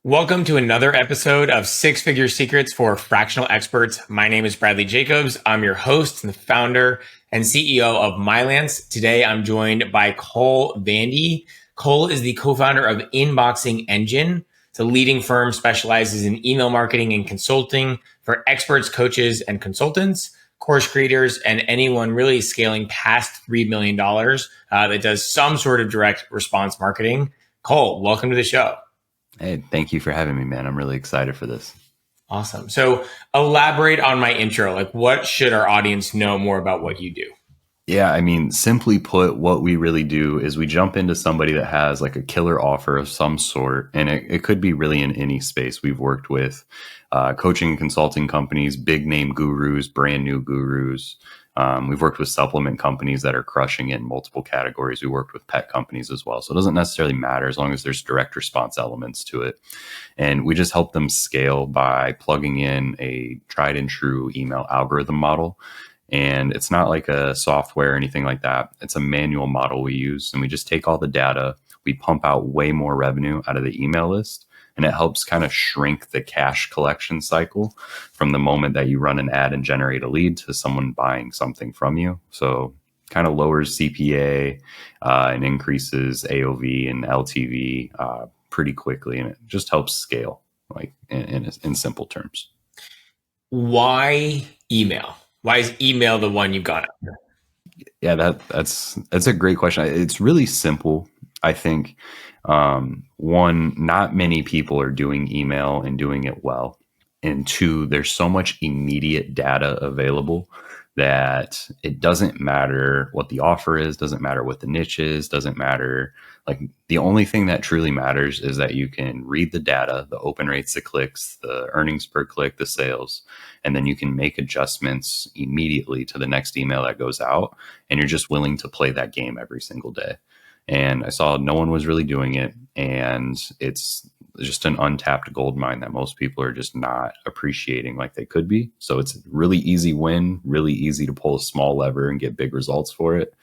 Welcome to another episode of Six Figure Secrets for Fractional Experts. My name is Bradley Jacobs. I'm your host and the founder and CEO of Mylance. Today, I'm joined by Cole VanDe. Cole is the co-founder of Inboxing Engine. It's a leading firm specializes in email marketing and consulting for experts, coaches, and consultants, course creators, and anyone really scaling past $3 million that does some sort of direct response marketing. Cole, welcome to the show. Hey, thank you for having me, man. I'm really excited for this. Awesome. So elaborate on my intro. Like, what should our audience know more about what you do? Yeah, I mean, simply put, what we really do is we jump into somebody that has like a killer offer of some sort, and it could be really in any space. We've worked with coaching and consulting companies, big name gurus, brand new gurus. We've worked with supplement companies that are crushing it in multiple categories. We worked with pet companies as well. So it doesn't necessarily matter as long as there's direct response elements to it. And we just help them scale by plugging in a tried and true email algorithm model. And it's not like a software or anything like that. It's a manual model we use. And we just take all the data. We pump out way more revenue out of the email list. And it helps kind of shrink the cash collection cycle from the moment that you run an ad and generate a lead to someone buying something from you. So kind of lowers CPA and increases AOV and LTV pretty quickly. And it just helps scale, like in simple terms. Why email? Why is email the one you've gone after? Yeah, that's a great question. It's really simple. I think one, not many people are doing email and doing it well. And two, there's so much immediate data available that it doesn't matter what the offer is, doesn't matter what the niche is, doesn't matter. Like the only thing that truly matters is that you can read the data, the open rates, the clicks, the earnings per click, the sales, and then you can make adjustments immediately to the next email that goes out. And you're just willing to play that game every single day. And I saw no one was really doing it. And it's just an untapped gold mine that most people are just not appreciating like they could be. So it's a really easy win, really easy to pull a small lever and get big results for it.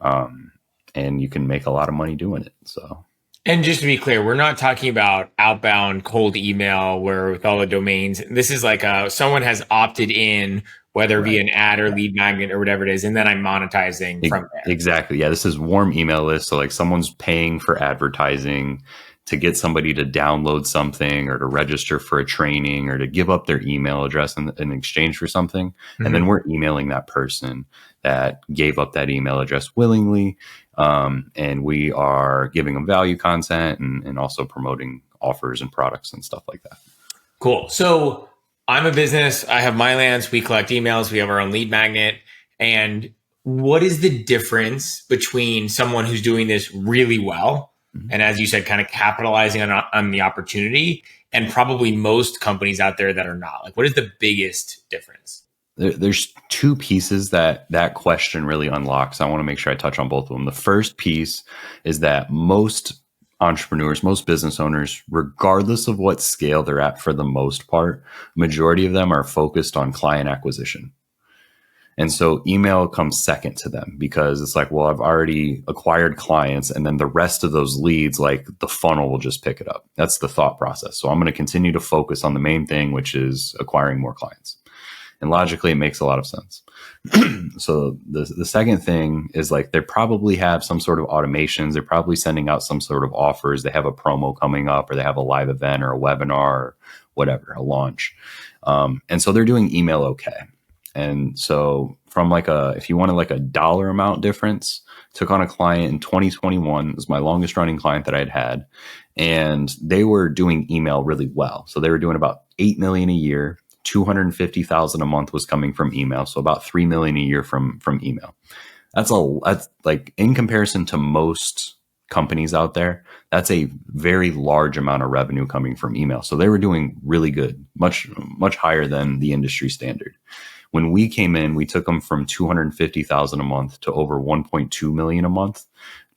And you can make a lot of money doing it. So. And just to be clear, we're not talking about outbound cold email where with all the domains, this is like someone has opted in, whether via an ad or lead magnet or whatever it is, and then I'm monetizing from there. Exactly. Yeah, this is warm email list. So like someone's paying for advertising to get somebody to download something or to register for a training or to give up their email address in exchange for something. Mm-hmm. And then we're emailing that person that gave up that email address willingly. And we are giving them value content and also promoting offers and products and stuff like that. Cool. So I'm a business. I have Mylance. We collect emails. We have our own lead magnet. And what is the difference between someone who's doing this really well, and as you said, kind of capitalizing on the opportunity, and probably most companies out there that are not? Like, what is the biggest difference? There's two pieces that question really unlocks. I want to make sure I touch on both of them. The first piece is that most entrepreneurs, most business owners, regardless of what scale they're at for the most part, majority of them are focused on client acquisition. And so email comes second to them because it's like, well, I've already acquired clients and then the rest of those leads, like the funnel will just pick it up. That's the thought process. So I'm going to continue to focus on the main thing, which is acquiring more clients. And logically, it makes a lot of sense. So the second thing is like they probably have some sort of automations. They're probably sending out some sort of offers. They have a promo coming up or they have a live event or a webinar or whatever, a launch. And so they're doing email okay. And so from if you wanted like a dollar amount difference, took on a client in 2021. It was my longest running client that I'd had. And they were doing email really well. So they were doing about 8 million a year. 250,000 a month was coming from email. So about 3 million a year from email. That's like in comparison to most companies out there, that's a very large amount of revenue coming from email. So they were doing really good, much higher than the industry standard. When we came in, we took them from 250,000 a month to over 1.2 million a month,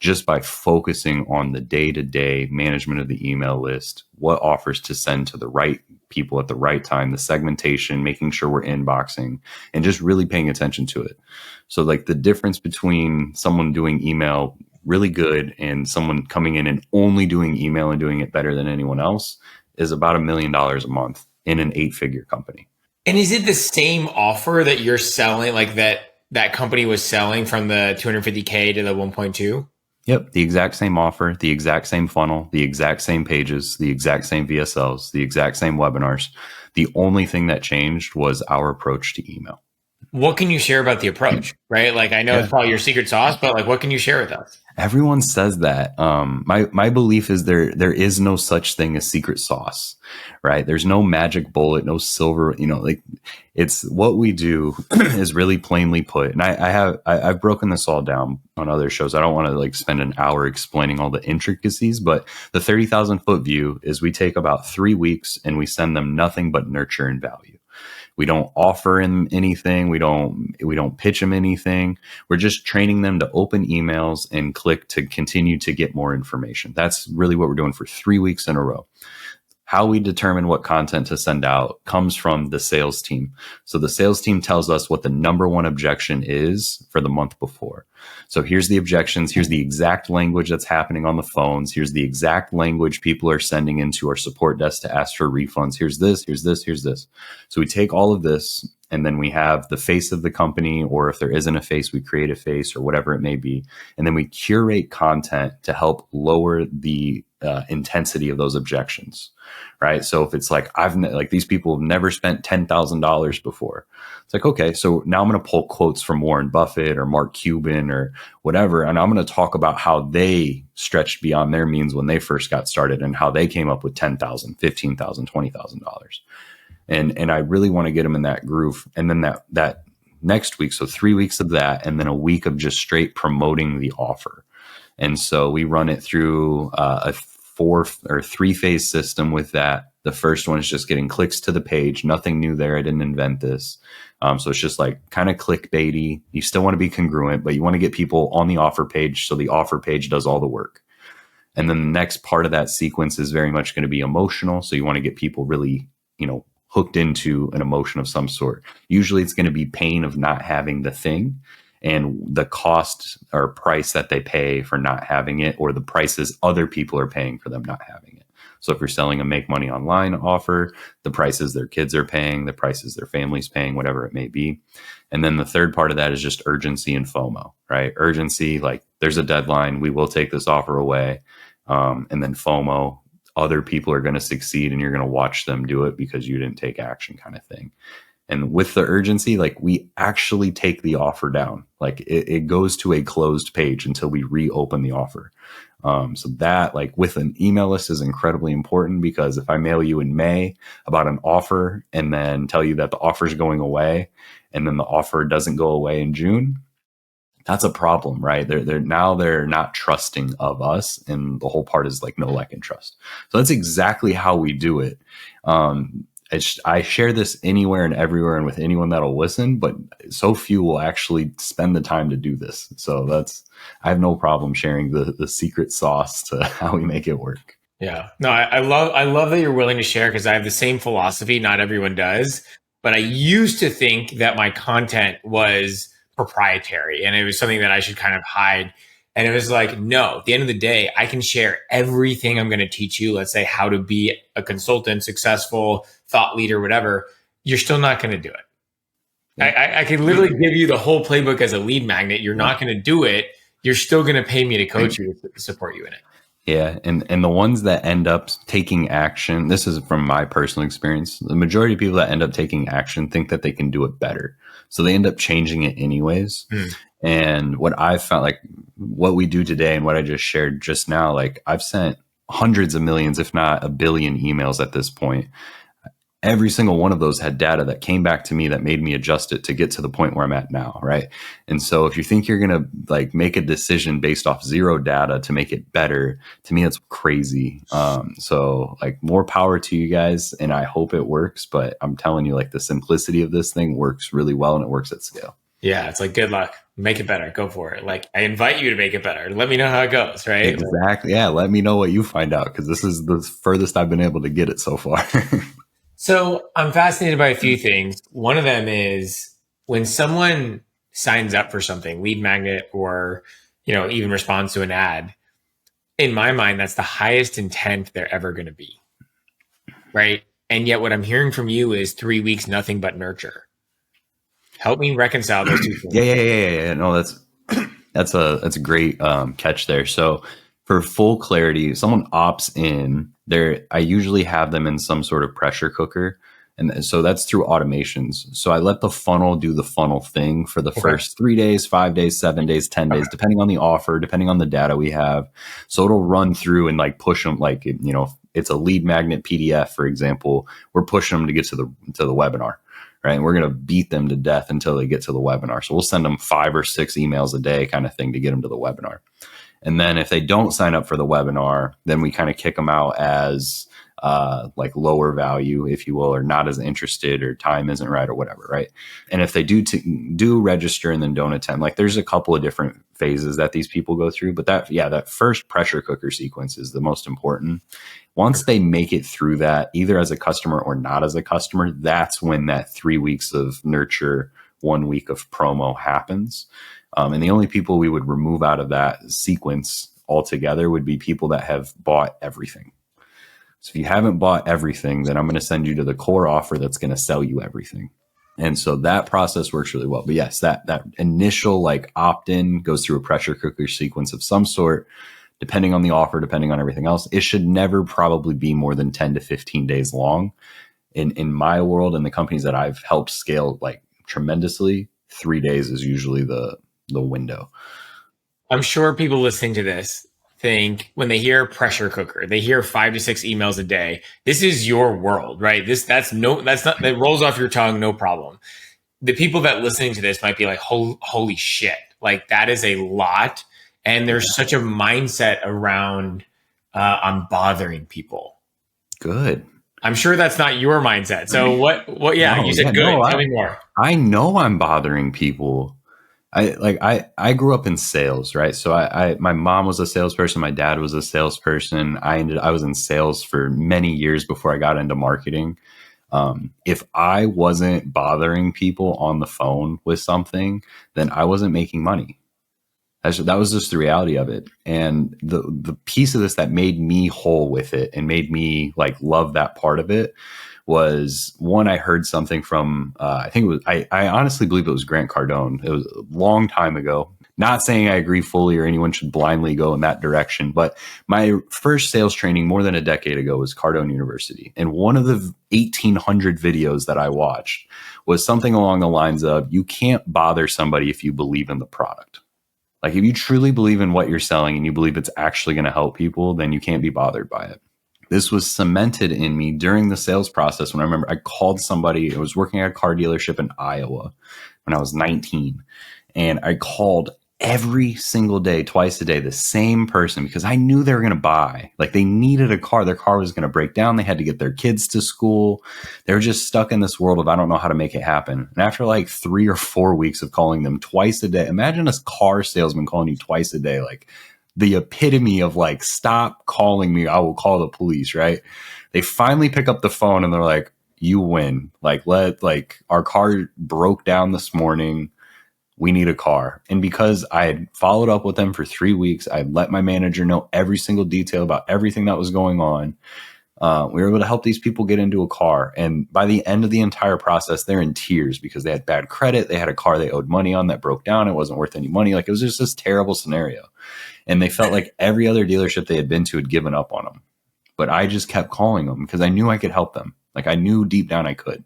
just by focusing on the day-to-day management of the email list, what offers to send to the right people at the right time, the segmentation, making sure we're inboxing, and just really paying attention to it. So like the difference between someone doing email really good and someone coming in and only doing email and doing it better than anyone else is about $1 million a month in an 8-figure company. And is it the same offer that you're selling, like that company was selling from the 250K to the 1.2? Yep, the exact same offer, the exact same funnel, the exact same pages, the exact same VSLs, the exact same webinars. The only thing that changed was our approach to email. What can you share about the approach, right? Like, I know it's probably your secret sauce, but like, what can you share with us? Everyone says that. My belief is there is no such thing as secret sauce, right? There's no magic bullet, no silver. Like it's what we do is really plainly put. And I've broken this all down on other shows. I don't want to like spend an hour explaining all the intricacies, but the 30,000-foot view is we take about 3 weeks and we send them nothing but nurture and value. We don't offer them anything. We don't pitch them anything. We're just training them to open emails and click to continue to get more information. That's really what we're doing for 3 weeks in a row. How we determine what content to send out comes from the sales team. So the sales team tells us what the number one objection is for the month before. So here's the objections. Here's the exact language that's happening on the phones. Here's the exact language people are sending into our support desk to ask for refunds. Here's this, here's this, here's this. So we take all of this and then we have the face of the company, or if there isn't a face, we create a face or whatever it may be. And then we curate content to help lower the intensity of those objections. Right. So if it's like, these people have never spent $10,000 before. It's like, okay, so now I'm going to pull quotes from Warren Buffett or Mark Cuban or whatever. And I'm going to talk about how they stretched beyond their means when they first got started and how they came up with $10,000, $15,000, $20,000. And I really want to get them in that groove. And then that next week, so 3 weeks of that, and then a week of just straight promoting the offer. And so we run it through a 4 or 3-phase system with that. The first one is just getting clicks to the page. Nothing new there. I didn't invent this. So it's just like kind of clickbaity. You still want to be congruent, but you want to get people on the offer page. So the offer page does all the work. And then the next part of that sequence is very much going to be emotional. So you want to get people really, hooked into an emotion of some sort. Usually it's going to be pain of not having the thing and the cost or price that they pay for not having it, or the prices other people are paying for them not having it. So if you're selling a make money online offer, the prices their kids are paying, the prices their family's paying, whatever it may be. And then the third part of that is just urgency and FOMO, right? Urgency, like there's a deadline, we will take this offer away. And then FOMO, other people are going to succeed and you're going to watch them do it because you didn't take action, kind of thing. And with the urgency, like we actually take the offer down, like it goes to a closed page until we reopen the offer. So that, like with an email list, is incredibly important, because if I mail you in May about an offer and then tell you that the offer is going away and then the offer doesn't go away in June, that's a problem, right? They're not trusting of us, and the whole part is like no, like, and trust. So that's exactly how we do it. I share this anywhere and everywhere and with anyone that'll listen, but so few will actually spend the time to do this. So I have no problem sharing the secret sauce to how we make it work. Yeah, no, I love that you're willing to share, because I have the same philosophy. Not everyone does, but I used to think that my content was proprietary and it was something that I should kind of hide. And it was like, no, at the end of the day, I can share everything I'm going to teach you. Let's say how to be a consultant, successful thought leader, whatever. You're still not going to do it. I can literally give you the whole playbook as a lead magnet. You're not going to do it. You're still going to pay me to coach you, to support you in it. Yeah. And the ones that end up taking action, this is from my personal experience, the majority of people that end up taking action think that they can do it better. So they end up changing it anyways. And what I've found, like what we do today and what I just shared just now, like I've sent hundreds of millions, if not a billion emails at this point. Every single one of those had data that came back to me that made me adjust it to get to the point where I'm at now, right? And so if you think you're going to like make a decision based off zero data to make it better, to me, it's crazy. So like more power to you guys, and I hope it works, but I'm telling you, like the simplicity of this thing works really well and it works at scale. Yeah, it's like, good luck. Make it better. Go for it. Like, I invite you to make it better. Let me know how it goes, right? Exactly. Yeah, let me know what you find out, because this is the furthest I've been able to get it so far. So I'm fascinated by a few things. One of them is when someone signs up for something, lead magnet, or even responds to an ad, in my mind, that's the highest intent they're ever going to be. right? And yet what I'm hearing from you is 3 weeks, nothing but nurture. Help me reconcile those two Yeah, things. yeah, yeah, yeah, yeah. No, that's a great catch there. So for full clarity, someone opts in there. I usually have them in some sort of pressure cooker. And so that's through automations. So I let the funnel do the funnel thing for the Okay. first 3 days, 5 days, 7 days, 10 days, depending on the offer, depending on the data we have. So it'll run through and like push them like, if it's a lead magnet PDF, for example, we're pushing them to get to the webinar. Right. And we're going to beat them to death until they get to the webinar. So we'll send them 5 or 6 emails a day kind of thing to get them to the webinar. And then if they don't sign up for the webinar, then we kind of kick them out as like lower value, if you will, or not as interested, or time isn't right, or whatever, right? And if they do register and then don't attend, like there's a couple of different phases that these people go through, but that first pressure cooker sequence is the most important. Once they make it through that, either as a customer or not as a customer, that's when that 3 weeks of nurture, 1 week of promo happens. And the only people we would remove out of that sequence altogether would be people that have bought everything. So if you haven't bought everything, then I'm going to send you to the core offer that's going to sell you everything. And so that process works really well. But yes, that initial like opt-in goes through a pressure cooker sequence of some sort, depending on the offer, depending on everything else. It should never probably be more than 10 to 15 days long. In my world and the companies that I've helped scale like tremendously, 3 days is usually the window. I'm sure people listening to this think when they hear pressure cooker, they hear 5 to 6 emails a day. This is your world, right? That's not, that rolls off your tongue, no problem. The people that listening to this might be like, holy shit, like that is a lot. And there's such a mindset around, I'm bothering people. Good. I'm sure that's not your mindset. So yeah, No, you yeah, said good. no, Tell me more. I know I'm bothering people. I grew up in sales, right? So my mom was a salesperson, my dad was a salesperson. I was in sales for many years before I got into marketing. If I wasn't bothering people on the phone with something, then I wasn't making money. That was just the reality of it. And the piece of this that made me whole with it and made me like love that part of it was one, I heard something from, I think it was, I honestly believe it was Grant Cardone. It was a long time ago. Not saying I agree fully or anyone should blindly go in that direction, but my first sales training more than a decade ago was Cardone University. And one of the 1,800 videos that I watched was something along the lines of, you can't bother somebody if you believe in the product. Like if you truly believe in what you're selling and you believe it's actually going to help people, then you can't be bothered by it. This was cemented in me during the sales process when I remember I called somebody. I was working at a car dealership in Iowa when I was 19. And I called every single day, twice a day, the same person because I knew they were going to buy. Like they needed a car. Their car was going to break down. They had to get their kids to school. They were just stuck in this world of I don't know how to make it happen. And after like 3 or 4 weeks of calling them twice a day, imagine a car salesman calling you twice a day, like the epitome of like, stop calling me. I will call the police, right? They finally pick up the phone and they're like, you win. Like, our car broke down this morning. We need a car. And because I had followed up with them for 3 weeks, I let my manager know every single detail about everything that was going on. We were able to help these people get into a car. And by the end of the entire process, they're in tears because they had bad credit. They had a car they owed money on that broke down. It wasn't worth any money. Like it was just this terrible scenario. And they felt like every other dealership they had been to had given up on them. But I just kept calling them because I knew I could help them. Like I knew deep down I could.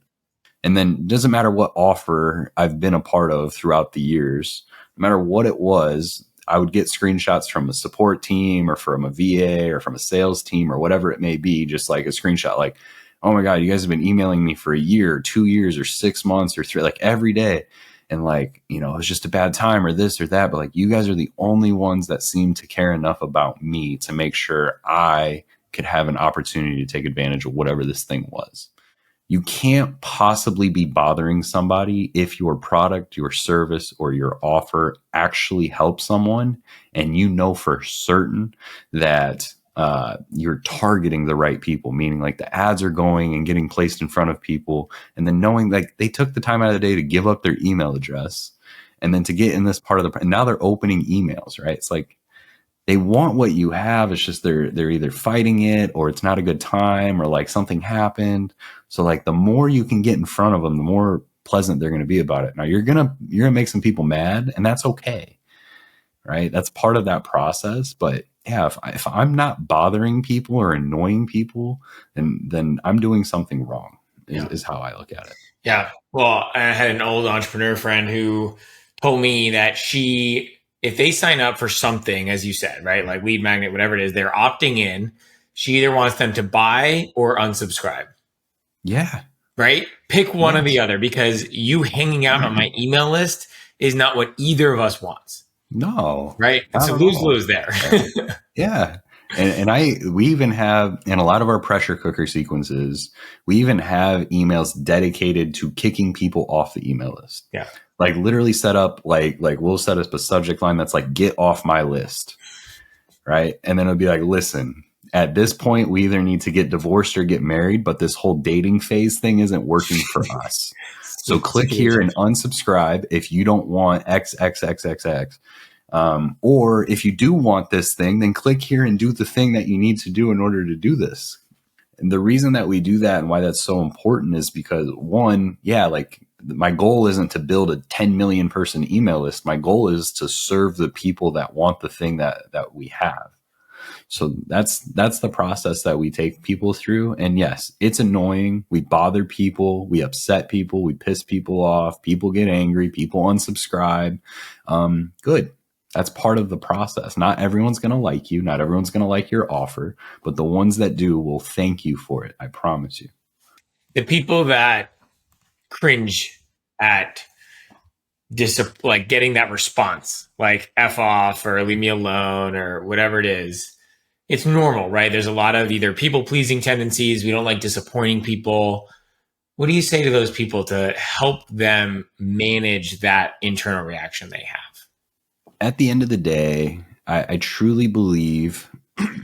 And then it doesn't matter what offer I've been a part of throughout the years, no matter what it was, I would get screenshots from a support team or from a VA or from a sales team or whatever it may be, just like a screenshot like, oh my God, you guys have been emailing me for a year, 2 years or 6 months or 3, like every day. And like, it's just a bad time or this or that. But like, you guys are the only ones that seem to care enough about me to make sure I could have an opportunity to take advantage of whatever this thing was. You can't possibly be bothering somebody if your product, your service, or your offer actually helps someone. And you know for certain that you're targeting the right people, meaning like the ads are going and getting placed in front of people. And then knowing like they took the time out of the day to give up their email address and then to get in this part of and now they're opening emails, right? It's like, they want what you have. It's just they're either fighting it, or it's not a good time, or like something happened. So like the more you can get in front of them, the more pleasant they're going to be about it. Now you're going to make some people mad, and that's okay. Right? That's part of that process. But yeah, if I'm not bothering people or annoying people, then I'm doing something wrong is how I look at it. Yeah. Well, I had an old entrepreneur friend who told me that if they sign up for something, as you said, right, like lead magnet, whatever it is, they're opting in. She either wants them to buy or unsubscribe. Yeah. Right? Pick one or the other, because you hanging out on my email list is not what either of us wants. No. Right? And so lose there. Yeah. And we even have, in a lot of our pressure cooker sequences, we even have emails dedicated to kicking people off the email list. Yeah. Like literally set up, like we'll set up a subject line that's like, get off my list. Right. And then it'll be like, listen, at this point, we either need to get divorced or get married, but this whole dating phase thing isn't working for us. So click here and unsubscribe if you don't want XXXXX. Or if you do want this thing, then click here and do the thing that you need to do in order to do this. And the reason that we do that and why that's so important is because, one, like my goal isn't to build a 10 million person email list. My goal is to serve the people that want the thing that we have. So that's the process that we take people through. And yes, it's annoying. We bother people. We upset people. We piss people off. People get angry. People unsubscribe. Good. That's part of the process. Not everyone's going to like you. Not everyone's going to like your offer. But the ones that do will thank you for it. I promise you. The people that cringe at like getting that response, like F off or leave me alone or whatever it is, it's normal, right? There's a lot of either people-pleasing tendencies. We don't like disappointing people. What do you say to those people to help them manage that internal reaction they have? At the end of the day, I truly believe,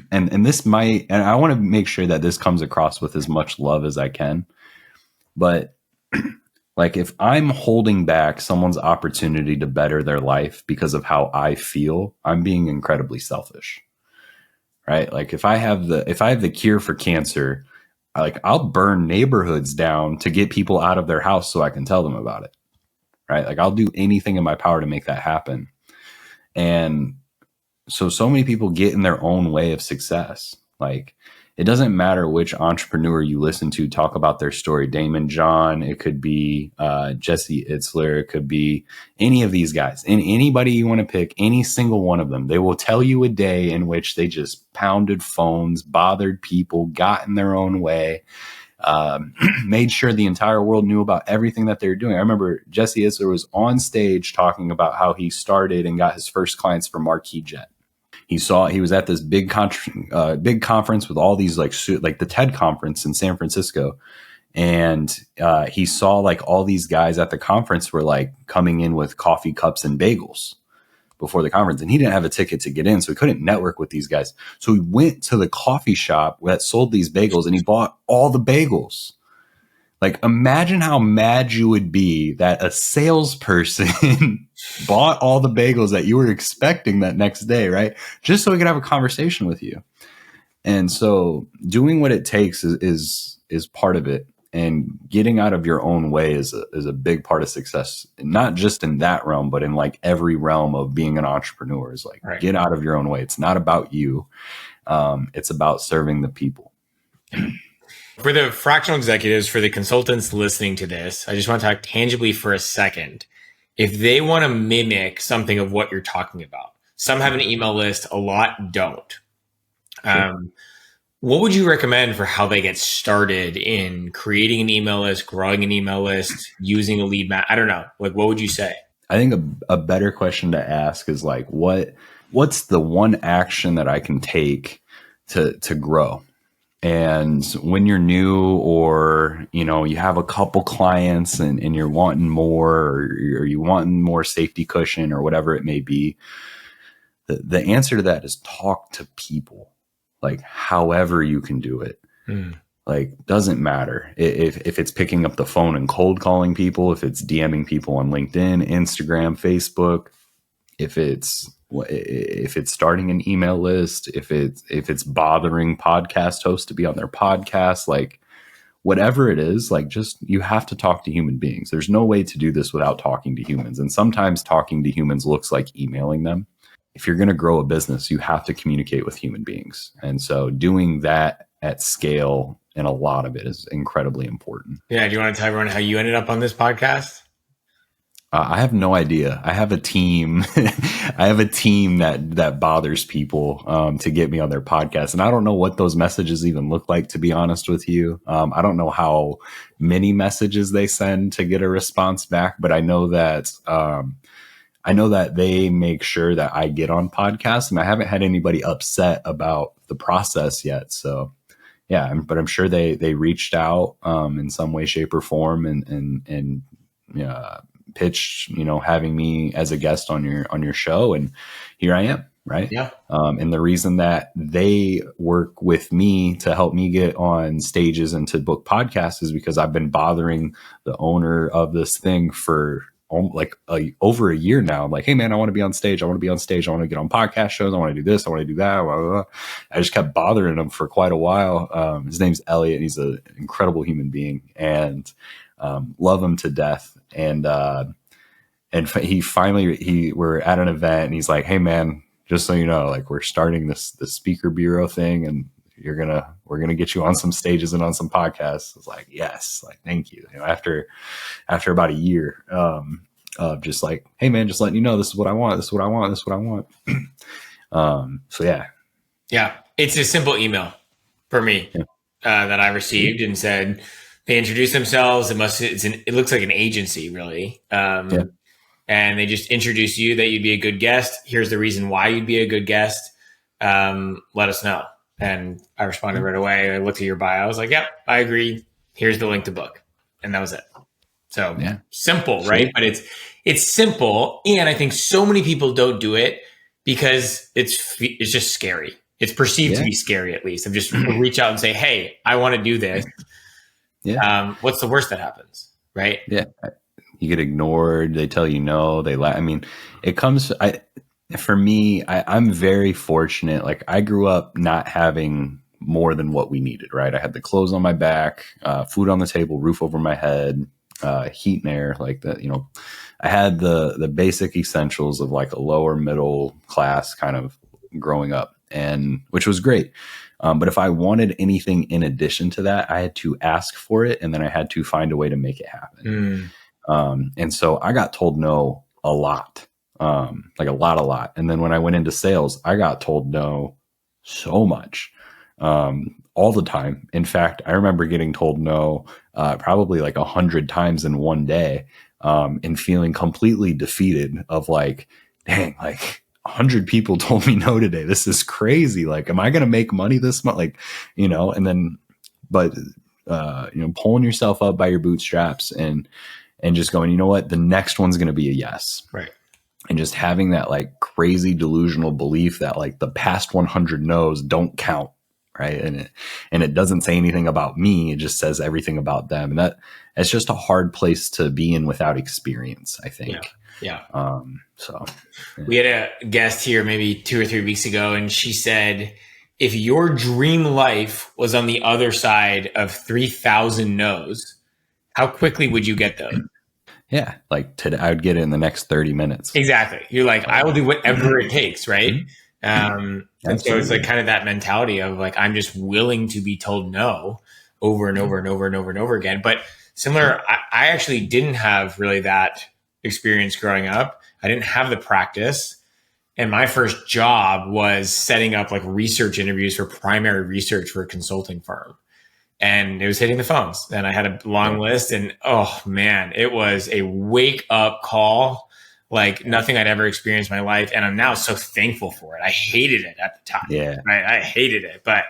and I want to make sure that this comes across with as much love as I can, but like if I'm holding back someone's opportunity to better their life because of how I feel, I'm being incredibly selfish. Right? Like if I have the cure for cancer, I'll burn neighborhoods down to get people out of their house so I can tell them about it. Right? Like I'll do anything in my power to make that happen. And so many people get in their own way of success. Like it doesn't matter which entrepreneur you listen to talk about their story. Damon John, it could be Jesse Itzler, it could be any of these guys. And anybody you want to pick, any single one of them, they will tell you a day in which they just pounded phones, bothered people, got in their own way, made sure the entire world knew about everything that they were doing. I remember Jesse Itzler was on stage talking about how he started and got his first clients for Marquis Jet. He was at this big conference with all these like the TED conference in San Francisco. And he saw like all these guys at the conference were like coming in with coffee cups and bagels before the conference. And he didn't have a ticket to get in, so he couldn't network with these guys. So he went to the coffee shop that sold these bagels and he bought all the bagels. Like imagine how mad you would be that a salesperson bought all the bagels that you were expecting that next day, right? Just so he could have a conversation with you. And so doing what it takes is part of it. And getting out of your own way is a big part of success, not just in that realm, but in like every realm of being an entrepreneur is like, right. Get out of your own way. It's not about you. It's about serving the people. For the fractional executives, for the consultants listening to this, I just want to talk tangibly for a second. If they want to mimic something of what you're talking about, some have an email list, a lot don't. Sure. What would you recommend for how they get started in creating an email list, growing an email list, using a lead map? I don't know. Like, what would you say? I think a better question to ask is like, what's the one action that I can take to grow? And when you're new or, you have a couple clients and you're wanting more or you're wanting more safety cushion or whatever it may be, the answer to that is talk to people. Like however you can do it, like doesn't matter if it's picking up the phone and cold calling people, if it's DMing people on LinkedIn, Instagram, Facebook, if it's if it's starting an email list, if it's bothering podcast hosts to be on their podcast, like whatever it is, like just you have to talk to human beings. There's no way to do this without talking to humans. And sometimes talking to humans looks like emailing them. If you're going to grow a business, you have to communicate with human beings. And so doing that at scale, and a lot of it, is incredibly important. Yeah. Do you want to tell everyone how you ended up on this podcast? I have no idea. I have a team. I have a team that bothers people to get me on their podcast, and I don't know what those messages even look like. To be honest with you, I don't know how many messages they send to get a response back, but I know that they make sure that I get on podcasts, and I haven't had anybody upset about the process yet. So, yeah, but I'm sure they reached out in some way, shape, or form, and pitched, having me as a guest on your show, and here I am, right? Yeah. And the reason that they work with me to help me get on stages and to book podcasts is because I've been bothering the owner of this thing for over a year now. I'm like, hey man, I want to be on stage. I want to be on stage. I want to get on podcast shows. I want to do this. I want to do that. Blah, blah, blah. I just kept bothering him for quite a while. His name's Elliot. He's an incredible human being, and love him to death. And we're at an event, and he's like, hey man, just so you know, like we're starting the speaker bureau thing, and we're gonna get you on some stages and on some podcasts. It's like, yes, like thank you. After about a year of just like, hey man, just letting you know, this is what I want. This is what I want. This is what I want. So yeah, it's a simple email for me that I received and said. They introduce themselves. It looks like an agency, really. And they just introduce you that you'd be a good guest. Here's the reason why you'd be a good guest. Let us know. And I responded right away. I looked at your bio. I was like, yep, I agree. Here's the link to book. And that was it. So simple, right? But it's simple. And I think so many people don't do it because it's just scary. It's perceived to be scary, at least. Of just reach out and say, hey, I want to do this. Yeah. What's the worst that happens? Right. Yeah. You get ignored. They tell you no. I mean, it comes, for me, I'm very fortunate. Like I grew up not having more than what we needed, right? I had the clothes on my back, food on the table, roof over my head, heat and air, like that, I had the basic essentials of like a lower middle class kind of growing up, and which was great. But if I wanted anything in addition to that, I had to ask for it, and then I had to find a way to make it happen. And so I got told no a lot, like a lot. And then when I went into sales, I got told no so much, all the time. In fact, I remember getting told no probably like 100 times in one day, and feeling completely defeated of like, dang, like 100 people told me no today. This is crazy. Like, am I going to make money this month? Like, and then, but, pulling yourself up by your bootstraps and just going, you know what, the next one's going to be a yes. Right. And just having that like crazy delusional belief that like the past 100 no's don't count. Right. And it doesn't say anything about me. It just says everything about them. And it's just a hard place to be in without experience, I think. Yeah. We had a guest here maybe 2 or 3 weeks ago, and she said, if your dream life was on the other side of 3,000 no's, how quickly would you get those? Yeah. Like today, I would get it in the next 30 minutes. Exactly. You're like, I will do whatever it takes. Right. And so it's like kind of that mentality of like, I'm just willing to be told no over and over and over and over and over again. But similar, I actually didn't have really that experience growing up. I didn't have the practice. And my first job was setting up like research interviews for primary research for a consulting firm. And it was hitting the phones. And I had a long list, and oh man, it was a wake up call like nothing I'd ever experienced in my life. And I'm now so thankful for it. I hated it at the time. Yeah. Right? I hated it, but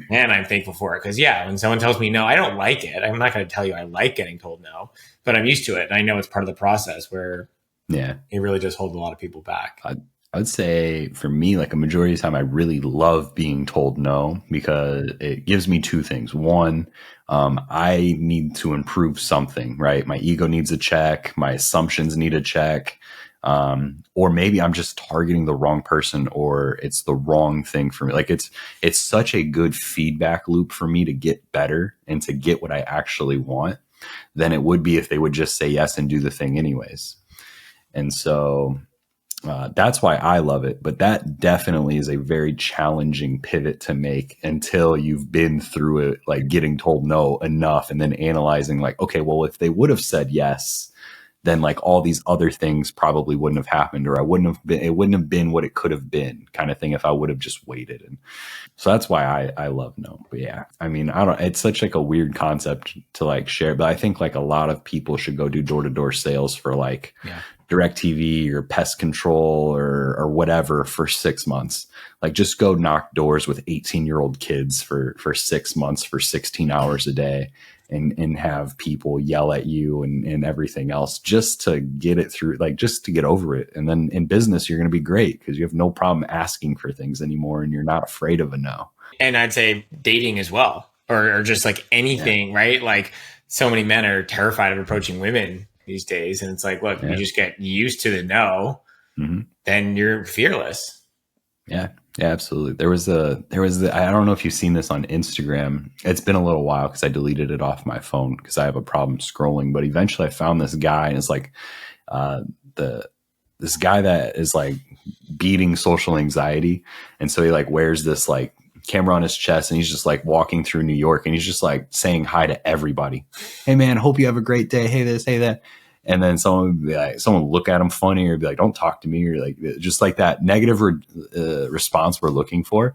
man, I'm thankful for it. Cause when someone tells me no, I don't like it. I'm not going to tell you I like getting told no, but I'm used to it. And I know it's part of the process where it really does hold a lot of people back. I would say for me, like a majority of the time, I really love being told no because it gives me two things. One, I need to improve something, right? My ego needs a check. My assumptions need a check. Or maybe I'm just targeting the wrong person, or it's the wrong thing for me. Like it's such a good feedback loop for me to get better and to get what I actually want than it would be if they would just say yes and do the thing anyways. And so that's why I love it. But that definitely is a very challenging pivot to make until you've been through it, like getting told no enough and then analyzing like, okay, well, if they would have said yes, then like all these other things probably wouldn't have happened, or it wouldn't have been what it could have been, kind of thing, if I would have just waited. And so that's why I love no. But yeah, I mean, it's such like a weird concept to like share, but I think like a lot of people should go do door-to-door sales for like DirecTV or pest control or whatever for 6 months. Like just go knock doors with 18-year-old kids for 6 months for 16 hours a day and have people yell at you and everything else just to get it through, like just to get over it. And then in business, you're going to be great because you have no problem asking for things anymore and you're not afraid of a no. And I'd say dating as well, or just like anything, right? Like so many men are terrified of approaching women these days. And it's like, look, you just get used to the no, then you're fearless. Yeah. Yeah, absolutely. There was I don't know if you've seen this on Instagram. It's been a little while because I deleted it off my phone because I have a problem scrolling. But eventually I found this guy, and it's like this guy that is like beating social anxiety. And so he like wears this like camera on his chest, and he's just like walking through New York, and he's just like saying hi to everybody. Hey man, hope you have a great day. Hey this, hey that. And then someone would be like, someone would look at him funny or be like, don't talk to me, or like just like that negative response we're looking for.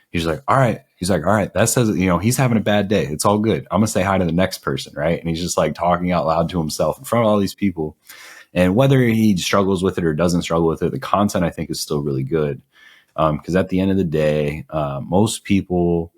He's like, all right. He's like, all right, that says, he's having a bad day. It's all good. I'm gonna say hi to the next person. Right. And he's just like talking out loud to himself in front of all these people. And whether he struggles with it or doesn't struggle with it, the content I think is still really good. Because at the end of the day, most people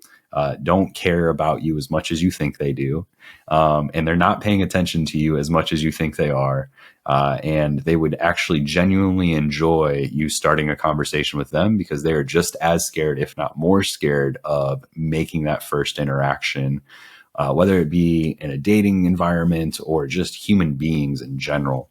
don't care about you as much as you think they do. And they're not paying attention to you as much as you think they are. And they would actually genuinely enjoy you starting a conversation with them because they are just as scared, if not more scared, of making that first interaction, whether it be in a dating environment or just human beings in general.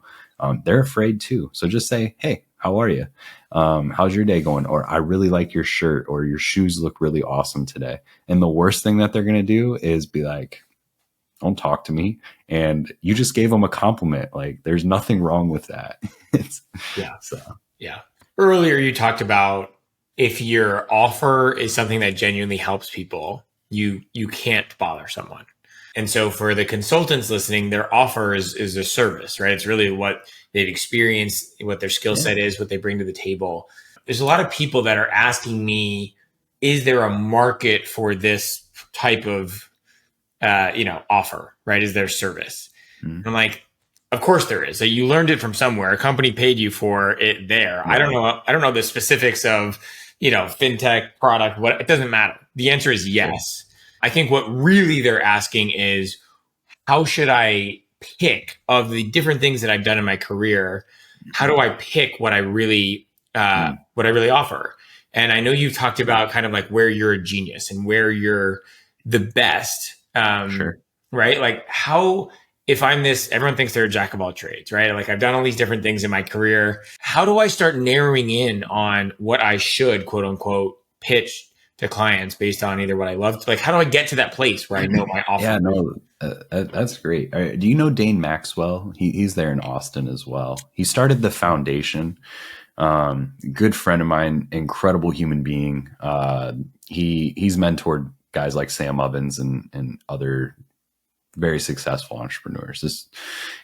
They're afraid too. So just say, hey, how are you? How's your day going? Or I really like your shirt, or your shoes look really awesome today. And the worst thing that they're going to do is be like, don't talk to me. And you just gave them a compliment. Like there's nothing wrong with that. Yeah. Earlier you talked about if your offer is something that genuinely helps people, you can't bother someone. And so for the consultants listening, their offer is a service, right? It's really what they've experienced, what their skill set is, what they bring to the table. There's a lot of people that are asking me, is there a market for this type of, offer, right? Is there service? I'm like, of course there is. So you learned it from somewhere. A company paid you for it there. I don't know the specifics of, fintech product, what, it doesn't matter. The answer is yes. I think what really they're asking is, how should I pick of the different things that I've done in my career? How do I pick what I really offer? And I know you've talked about kind of like where you're a genius and where you're the best. Right? Like how, if I'm this, everyone thinks they're a jack of all trades, right? Like I've done all these different things in my career. How do I start narrowing in on what I should, quote unquote, pitch to clients based on either what I love? Like, how do I get to that place where I know my offer? That's great. All right. Do you know Dane Maxwell? He's there in Austin as well. He started the foundation. Good friend of mine, incredible human being. He's mentored guys like Sam Ovens and other very successful entrepreneurs.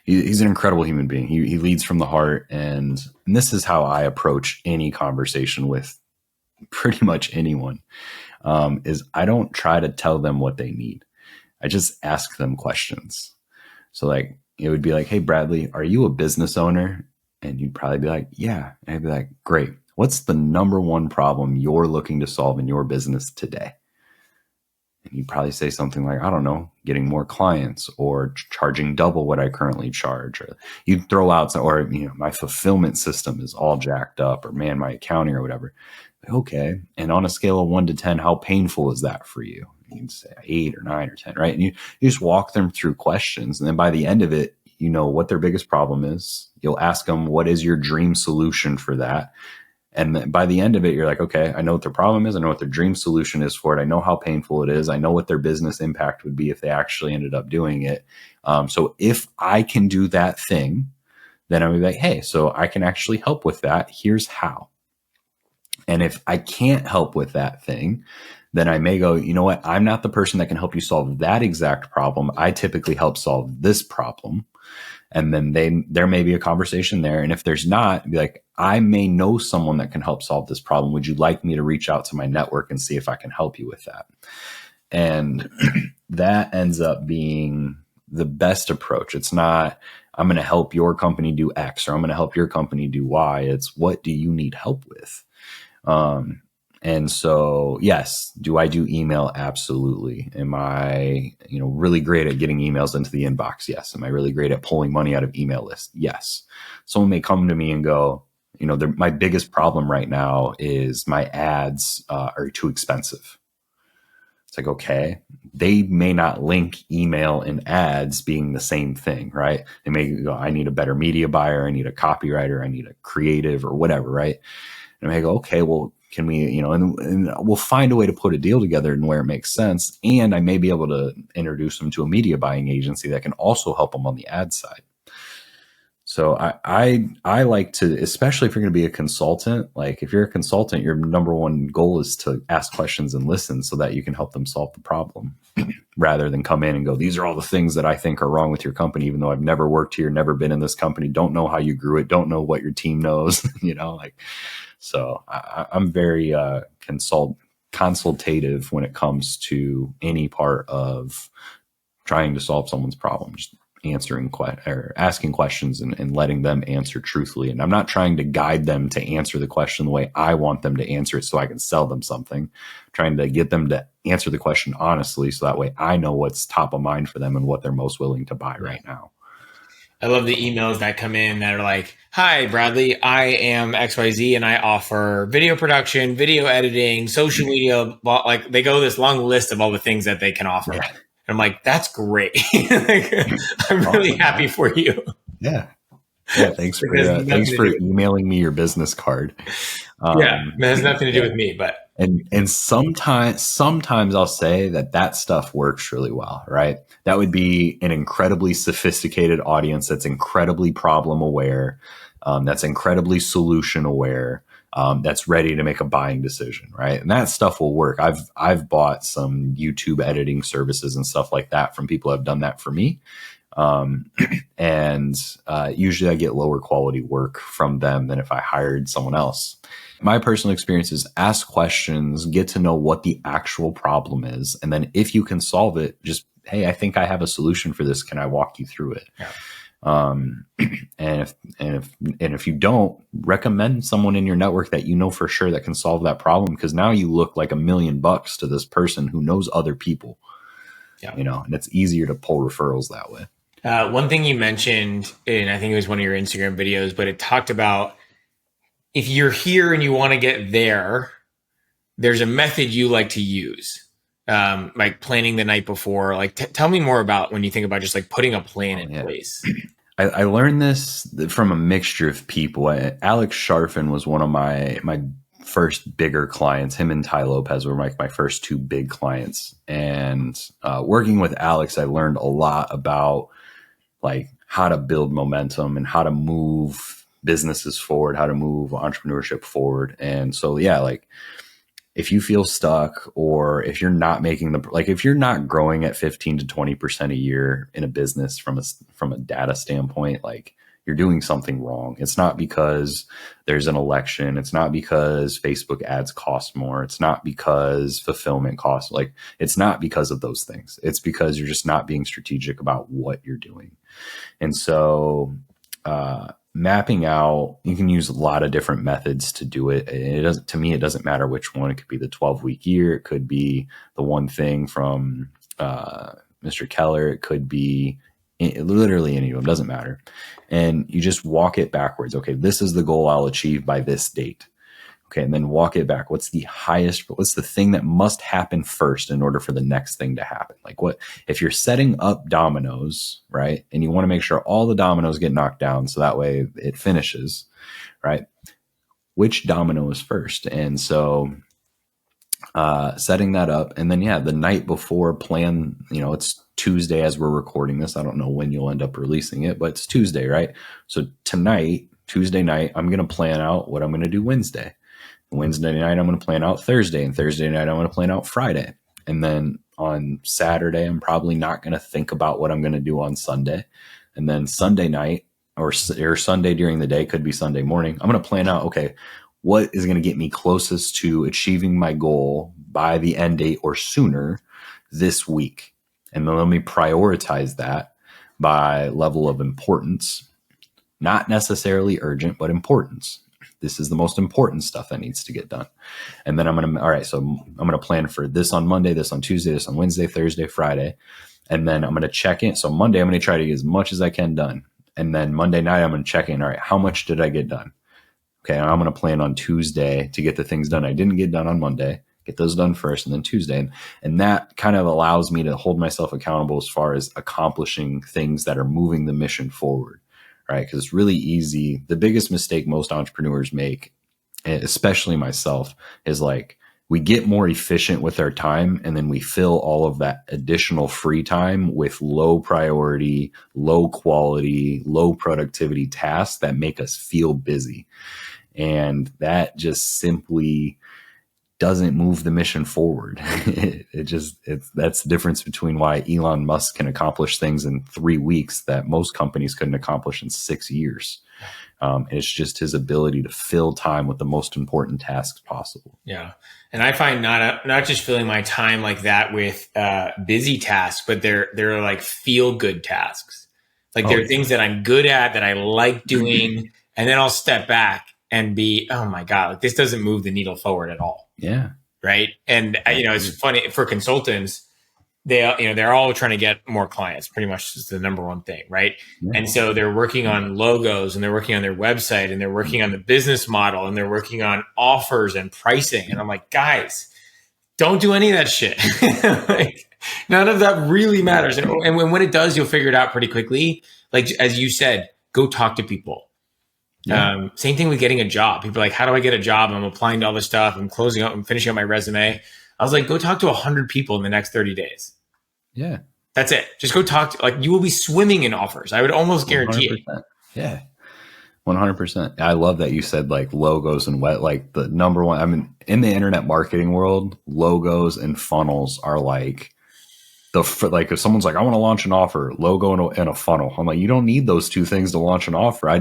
He's an incredible human being. He leads from the heart. And this is how I approach any conversation with pretty much anyone, is I don't try to tell them what they need. I just ask them questions. So like, it would be like, hey, Bradley, are you a business owner? And you'd probably be like, yeah. And I'd be like, great. What's the number one problem you're looking to solve in your business today? And you'd probably say something like, I don't know, getting more clients or charging double what I currently charge. Or you'd throw out, or, my fulfillment system is all jacked up, or man, my accounting or whatever. Okay. And on a scale of 1 to 10, how painful is that for you? You'd say 8 or 9 or 10, right? And you just walk them through questions. And then by the end of it, you know what their biggest problem is. You'll ask them, what is your dream solution for that? And then by the end of it, you're like, okay, I know what their problem is. I know what their dream solution is for it. I know how painful it is. I know what their business impact would be if they actually ended up doing it. So if I can do that thing, then I'm like, hey, so I can actually help with that. Here's how. And if I can't help with that thing, then I may go, you know what? I'm not the person that can help you solve that exact problem. I typically help solve this problem. And then there may be a conversation there. And if there's not, be like, I may know someone that can help solve this problem. Would you like me to reach out to my network and see if I can help you with that? And that ends up being the best approach. It's not, I'm going to help your company do X or I'm going to help your company do Y. It's, what do you need help with? And so, yes, do I do email? Absolutely. Am I, really great at getting emails into the inbox? Yes. Am I really great at pulling money out of email lists? Yes. Someone may come to me and go, my biggest problem right now is my ads are too expensive. It's like, okay, they may not link email and ads being the same thing, right? They may go, I need a better media buyer. I need a copywriter. I need a creative or whatever, right? And I go, okay, well, can we, and we'll find a way to put a deal together and where it makes sense. And I may be able to introduce them to a media buying agency that can also help them on the ad side. So I like to, especially if you're going to be a consultant, like if you're a consultant, your number one goal is to ask questions and listen so that you can help them solve the problem rather than come in and go, these are all the things that I think are wrong with your company, even though I've never worked here, never been in this company, don't know how you grew it, don't know what your team knows, So I'm very consultative when it comes to any part of trying to solve someone's problem, just answering or asking questions and letting them answer truthfully. And I'm not trying to guide them to answer the question the way I want them to answer it so I can sell them something. I'm trying to get them to answer the question honestly so that way I know what's top of mind for them and what they're most willing to buy right now. I love the emails that come in that are like, hi, Bradley, I am XYZ and I offer video production, video editing, social media. Like they go this long list of all the things that they can offer. Yeah. And I'm like, that's great. I'm really happy for you. Yeah. Yeah. Thanks for emailing me your business card. It has nothing to do with me, but. And sometimes I'll say that stuff works really well, right? That would be an incredibly sophisticated audience that's incredibly problem aware, that's incredibly solution aware, that's ready to make a buying decision, right? And that stuff will work. I've bought some YouTube editing services and stuff like that from people who have done that for me. And usually I get lower quality work from them than if I hired someone else. My personal experience is ask questions, get to know what the actual problem is. And then if you can solve it, just, hey, I think I have a solution for this. Can I walk you through it? Yeah. And if you don't, recommend someone in your network that you know for sure that can solve that problem, because now you look like $1 million to this person who knows other people. Yeah. And it's easier to pull referrals that way. One thing you mentioned, and I think it was one of your Instagram videos, but it talked about if you're here and you want to get there, there's a method you like to use, like planning the night before. Like, tell me more about when you think about just like putting a plan in place. I learned this from a mixture of people. Alex Sharfin was one of my first bigger clients. Him and Ty Lopez were like my first two big clients. And working with Alex, I learned a lot about like how to build momentum and how to move businesses forward, how to move entrepreneurship forward. And so, yeah, like if you feel stuck or if you're not making if you're not growing at 15 to 20% a year in a business from a data standpoint, like you're doing something wrong. It's not because there's an election. It's not because Facebook ads cost more. It's not because fulfillment costs. Like it's not because of those things. It's because you're just not being strategic about what you're doing. And so, mapping out, you can use a lot of different methods to do it. To me, it doesn't matter which one. It could be the 12-week year. It could be the one thing from Mr. Keller. It could be literally any of them. Doesn't matter. And you just walk it backwards. Okay, this is the goal I'll achieve by this date. Okay. And then walk it back. What's the thing that must happen first in order for the next thing to happen? Like what, if you're setting up dominoes, right? And you want to make sure all the dominoes get knocked down so that way it finishes, right? Which domino is first? And so setting that up, and then the night before, plan, it's Tuesday as we're recording this. I don't know when you'll end up releasing it, but it's Tuesday, right? So tonight, Tuesday night, I'm going to plan out what I'm going to do Wednesday. Wednesday night, I'm going to plan out Thursday, and Thursday night, I'm going to plan out Friday. And then on Saturday, I'm probably not going to think about what I'm going to do on Sunday. And then Sunday night or Sunday during the day, could be Sunday morning, I'm going to plan out, okay, what is going to get me closest to achieving my goal by the end date or sooner this week? And then let me prioritize that by level of importance, not necessarily urgent, but importance. This is the most important stuff that needs to get done. And then all right, so I'm going to plan for this on Monday, this on Tuesday, this on Wednesday, Thursday, Friday. And then I'm going to check in. So Monday, I'm going to try to get as much as I can done. And then Monday night, I'm going to check in. All right, how much did I get done? Okay, I'm going to plan on Tuesday to get the things done I didn't get done on Monday, get those done first, and then Tuesday. And that kind of allows me to hold myself accountable as far as accomplishing things that are moving the mission forward, right? Because it's really easy. The biggest mistake most entrepreneurs make, especially myself, is like we get more efficient with our time, and then we fill all of that additional free time with low priority, low quality, low productivity tasks that make us feel busy. And that just simply doesn't move the mission forward. That's the difference between why Elon Musk can accomplish things in 3 weeks that most companies couldn't accomplish in 6 years. It's just his ability to fill time with the most important tasks possible. Yeah. And I find not just filling my time like that with busy tasks, but they're like feel good tasks. Like there are things that I'm good at, that I like doing, and then I'll step back and be, oh my God, like this doesn't move the needle forward at all. Yeah. Right. And it's funny for consultants, they're all trying to get more clients, pretty much is the number one thing. Right. Yeah. And so they're working on logos, and they're working on their website, and they're working on the business model, and they're working on offers and pricing. And I'm like, guys, don't do any of that shit. Like, none of that really matters. And when it does, you'll figure it out pretty quickly. Like, as you said, go talk to people. Yeah. Same thing with getting a job. People are like, how do I get a job? I'm applying to all this stuff. I'm finishing up my resume. I was like, go talk to 100 people in the next 30 days. Yeah. That's it. Just go talk to, like, you will be swimming in offers. I would almost guarantee 100%. It. Yeah. 100%. I love that you said like logos and like the number one, I mean, in the internet marketing world, logos and funnels are like like if someone's like, I want to launch an offer, logo and a funnel. I'm like, you don't need those two things to launch an offer. I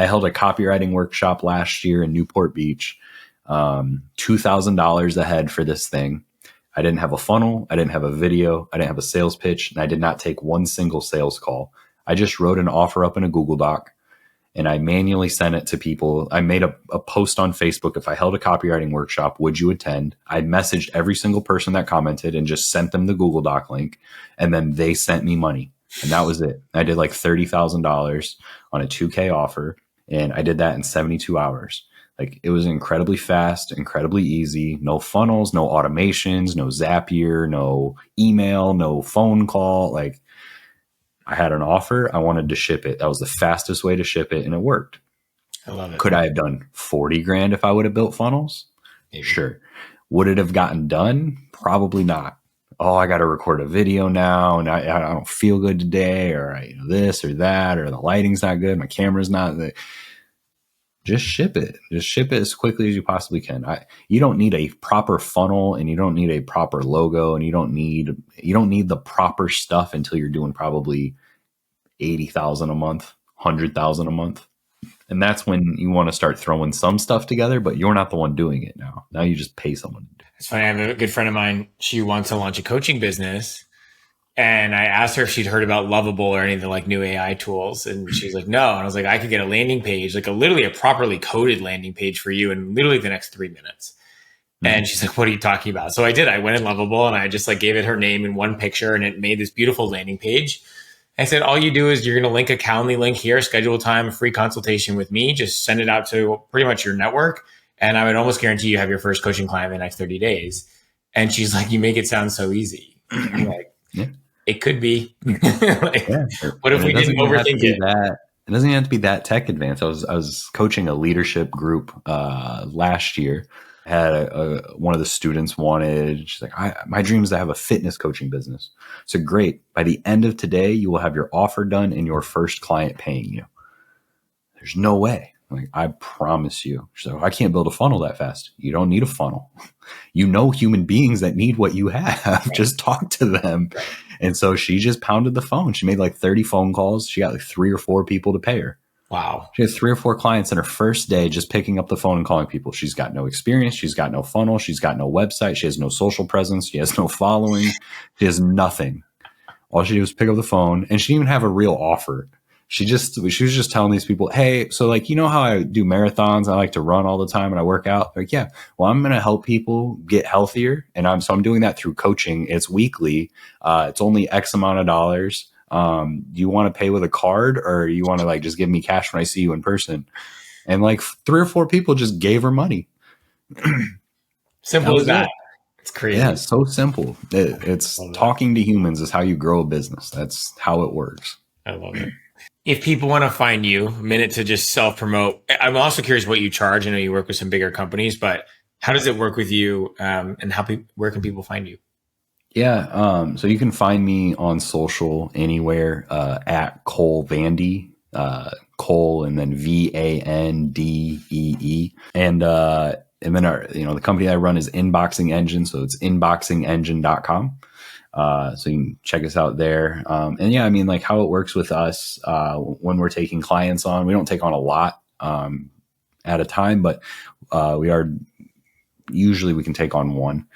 held a copywriting workshop last year in Newport Beach, $2,000 a head for this thing. I didn't have a funnel. I didn't have a video. I didn't have a sales pitch, and I did not take one single sales call. I just wrote an offer up in a Google Doc, and I manually sent it to people. I made a post on Facebook. If I held a copywriting workshop, would you attend? I messaged every single person that commented and just sent them the Google Doc link. And then they sent me money. And that was it. I did like $30,000 on a 2K offer. And I did that in 72 hours. Like, it was incredibly fast, incredibly easy. No funnels, no automations, no Zapier, no email, no phone call. Like, I had an offer. I wanted to ship it. That was the fastest way to ship it, and it worked. I love it. Could I have done 40 grand if I would have built funnels? Maybe. Sure. Would it have gotten done? Probably not. Oh, I got to record a video now, and I don't feel good today, or this or that, or the lighting's not good, my camera's not. Just ship it. Just ship it as quickly as you possibly can. You don't need a proper funnel, and you don't need a proper logo, and you don't need the proper stuff until you're doing probably 80,000 a month, 100,000 a month. And that's when you want to start throwing some stuff together, but you're not the one doing it now. Now you just pay someone to do it. It's funny. I have a good friend of mine. She wants to launch a coaching business. And I asked her if she'd heard about Lovable or any of the like new AI tools. And she's like, no. And I was like, I could get a landing page, like literally a properly coded landing page for you in literally the next 3 minutes. Mm-hmm. And she's like, what are you talking about? So I did. I went in Lovable, and I just like gave it her name in one picture, and it made this beautiful landing page. I said, all you do is you're going to link a Calendly link here, schedule time, a free consultation with me, just send it out to pretty much your network. And I would almost guarantee you have your first coaching client in the next 30 days. And she's like, you make it sound so easy. I'm like, Yeah. it could be. Like, Yeah. what if And it we doesn't didn't even have to overthink be it? that. It doesn't even have to be that tech advanced. I was coaching a leadership group last year. Had one of the students wanted. She's like, my dream is to have a fitness coaching business. So great. By the end of today, you will have your offer done and your first client paying you. There's no way. Like, I promise you. So I can't build a funnel that fast. You don't need a funnel. You know human beings that need what you have. Right. Just talk to them. Right. And so she just pounded the phone. She made like 30 phone calls. She got like 3 or 4 people to pay her. Wow. She had 3 or 4 clients in her first day just picking up the phone and calling people. She's got no experience. She's got no funnel. She's got no website. She has no social presence. She has no following. She has nothing. All she did was pick up the phone, and she didn't even have a real offer. She was just telling these people, hey, so like, you know how I do marathons? I like to run all the time and I work out. Like, yeah, well, I'm going to help people get healthier. And I'm doing that through coaching. It's weekly. It's only X amount of dollars. Do you want to pay with a card, or you want to like just give me cash when I see you in person? And like 3 or 4 people just gave her money. Simple as that. It's crazy. Yeah, it's so simple. It's talking to humans is how you grow a business. That's how it works. I love it. If people want to find you, a minute to just self-promote. I'm also curious what you charge. I know you work with some bigger companies, but how does it work with you? And where can people find you? Yeah. So you can find me on social anywhere at Cole VanDe, Cole and then VanDee. And then the company I run is Inboxing Engine. So it's inboxingengine.com. So you can check us out there. And yeah, I mean, like how it works with us, when we're taking clients on, we don't take on a lot, at a time, but, usually we can take on 1,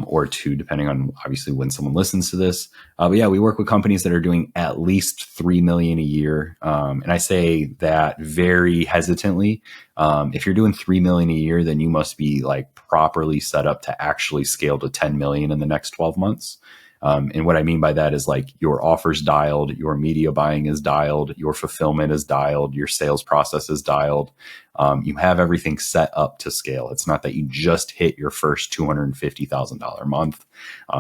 or 2, depending on obviously when someone listens to this. But yeah, we work with companies that are doing at least 3 million a year. And I say that very hesitantly. If you're doing 3 million a year, then you must be like properly set up to actually scale to 10 million in the next 12 months. And what I mean by that is like your offers dialed, your media buying is dialed, your fulfillment is dialed, your sales process is dialed. You have everything set up to scale. It's not that you just hit your first $250,000 a month.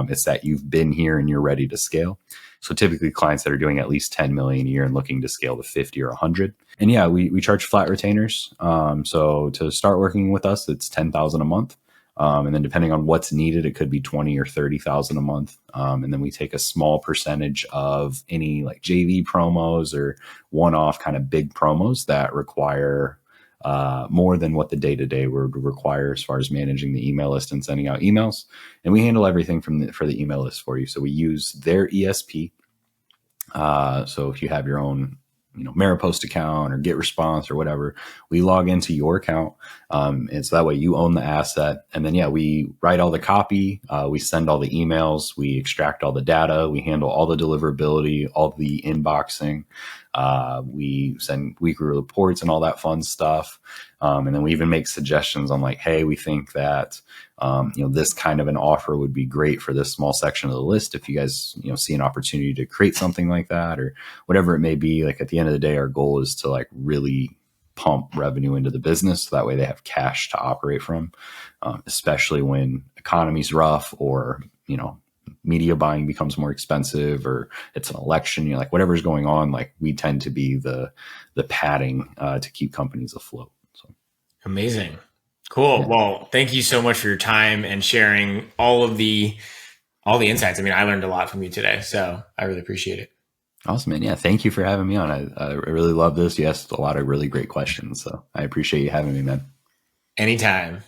It's that you've been here and you're ready to scale. So typically clients that are doing at least 10 million a year and looking to scale to 50 or 100. And yeah, we charge flat retainers. So to start working with us, it's 10,000 a month. And then depending on what's needed, it could be 20 or 30,000 a month. And then we take a small percentage of any like JV promos or one-off kind of big promos that require more than what the day-to-day would require as far as managing the email list and sending out emails. And we handle everything for the email list for you. So we use their ESP. So if you have your own Maripost account or Get Response or whatever, we log into your account. And so that way you own the asset. And then, yeah, we write all the copy. We send all the emails. We extract all the data. We handle all the deliverability, all the inboxing. We send weekly reports and all that fun stuff. And then we even make suggestions on like, hey, we think that, this kind of an offer would be great for this small section of the list. If you guys, see an opportunity to create something like that or whatever it may be, like at the end of the day, our goal is to like really pump revenue into the business. So that way they have cash to operate from, especially when economy's rough or, media buying becomes more expensive or it's an election, like whatever's going on, like we tend to be the padding to keep companies afloat. So amazing. Cool. Yeah. Well, thank you so much for your time and sharing all the insights. I mean, I learned a lot from you today, so I really appreciate it. Awesome, man. Yeah. Thank you for having me on. I really love this. You asked a lot of really great questions, so I appreciate you having me, man. Anytime.